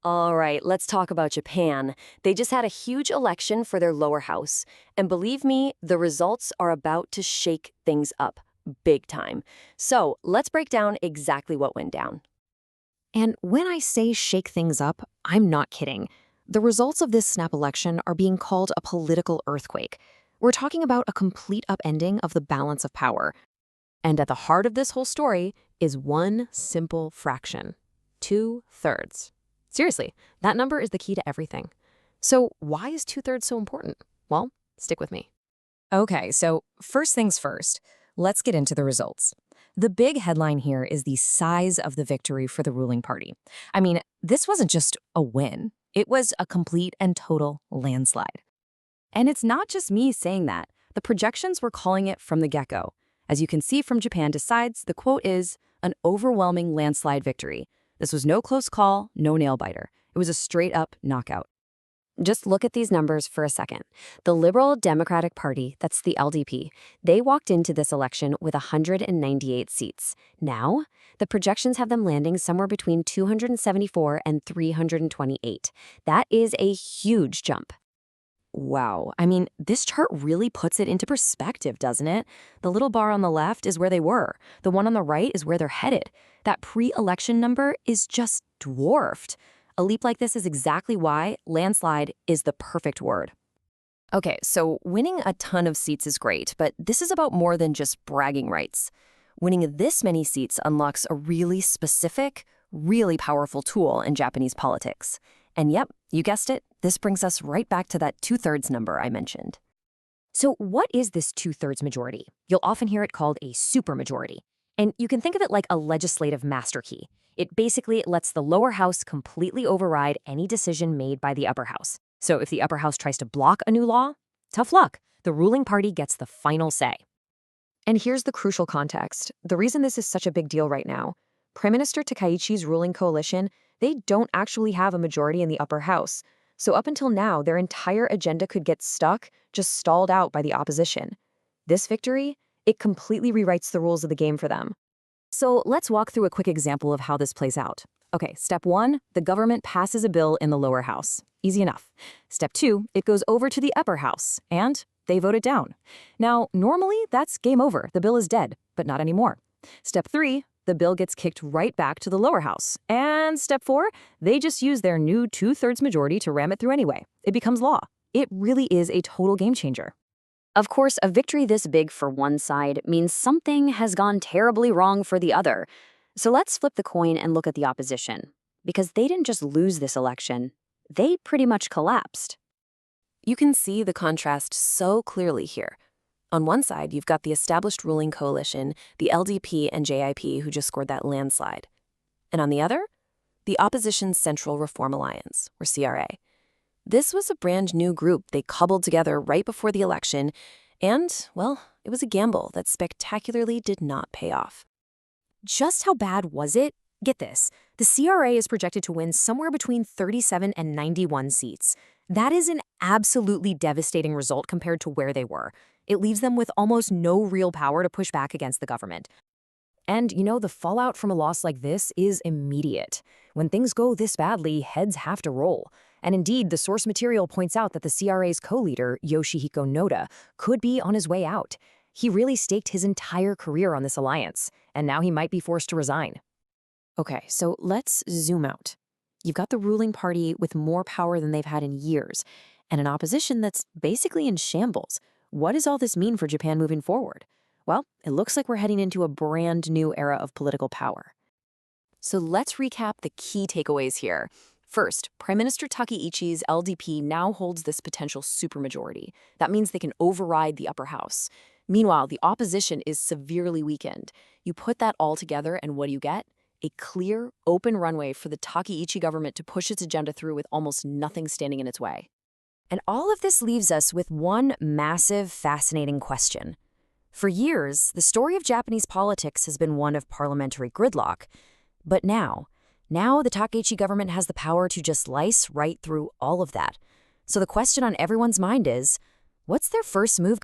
All right, let's talk about Japan. They just had a huge election for their lower house. And believe me, the results are about to shake things up big time. So let's break down exactly what went down. And when I say shake things up, I'm not kidding. The results of this snap election are being called a political earthquake. We're talking about a complete upending of the balance of power. And at the heart of this whole story is one simple fraction: 2/3. Seriously, that number is the key to everything. So, why is 2/3 so important? Well, stick with me. Okay, so first things first, let's get into the results. The big headline here is the size of the victory for the ruling party. I mean, this wasn't just a win, it was a complete and total landslide. And it's not just me saying that. The projections were calling it from the get-go. As you can see from Japan Decides, the quote is, an overwhelming landslide victory. This was no close call, no nail-biter. It was a straight-up knockout. Just look at these numbers for a second. The Liberal Democratic Party, that's the LDP, they walked into this election with 198 seats. Now, the projections have them landing somewhere between 274 and 328. That is a huge jump. Wow, I mean, this chart really puts it into perspective, doesn't it? The little bar on the left is where they were. The one on the right is where they're headed. That pre-election number is just dwarfed. A leap like this is exactly why landslide is the perfect word. Okay, so winning a ton of seats is great, but this is about more than just bragging rights. Winning this many seats unlocks a really specific, really powerful tool in Japanese politics. And yep, you guessed it, this brings us right back to that 2/3 number I mentioned. So, what is this 2/3 majority? You'll often hear it called a supermajority. And you can think of it like a legislative master key. It basically lets the lower house completely override any decision made by the upper house. So, if the upper house tries to block a new law, tough luck. The ruling party gets the final say. And here's the crucial context. The reason this is such a big deal right now: Prime Minister Takaichi's ruling coalition, they don't actually have a majority in the upper house. So up until now, their entire agenda could get stuck, just stalled out by the opposition. This victory, it completely rewrites the rules of the game for them. So let's walk through a quick example of how this plays out. Okay, step 1, the government passes a bill in the lower house. Easy enough. Step 2, it goes over to the upper house, and they vote it down. Now, normally, that's game over. The bill is dead, but not anymore. Step 3, the bill gets kicked right back to the lower house. And step 4, they just use their new 2/3 majority to ram it through anyway. It becomes law. It really is a total game changer. Of course, a victory this big for one side means something has gone terribly wrong for the other. So let's flip the coin and look at the opposition. Because they didn't just lose this election, they pretty much collapsed. You can see the contrast so clearly here. On one side, you've got the established ruling coalition, the LDP and JIP, who just scored that landslide. And on the other, the opposition's Central Reform Alliance, or CRA. This was a brand new group they cobbled together right before the election, and, well, it was a gamble that spectacularly did not pay off. Just how bad was it? Get this, the CRA is projected to win somewhere between 37 and 91 seats. That is an absolutely devastating result compared to where they were. It leaves them with almost no real power to push back against the government. And, the fallout from a loss like this is immediate. When things go this badly, heads have to roll. And indeed, the source material points out that the CRA's co-leader, Yoshihiko Noda, could be on his way out. He really staked his entire career on this alliance, and now he might be forced to resign. Okay, so let's zoom out. You've got the ruling party with more power than they've had in years, and an opposition that's basically in shambles. What does all this mean for Japan moving forward? Well, it looks like we're heading into a brand new era of political power. So let's recap the key takeaways here. First, Prime Minister Takaichi's LDP now holds this potential supermajority. That means they can override the upper house. Meanwhile, the opposition is severely weakened. You put that all together, and what do you get? A clear, open runway for the Takaichi government to push its agenda through with almost nothing standing in its way. And all of this leaves us with one massive, fascinating question. For years, the story of Japanese politics has been one of parliamentary gridlock. But now the Takaichi government has the power to just slice right through all of that. So the question on everyone's mind is, what's their first move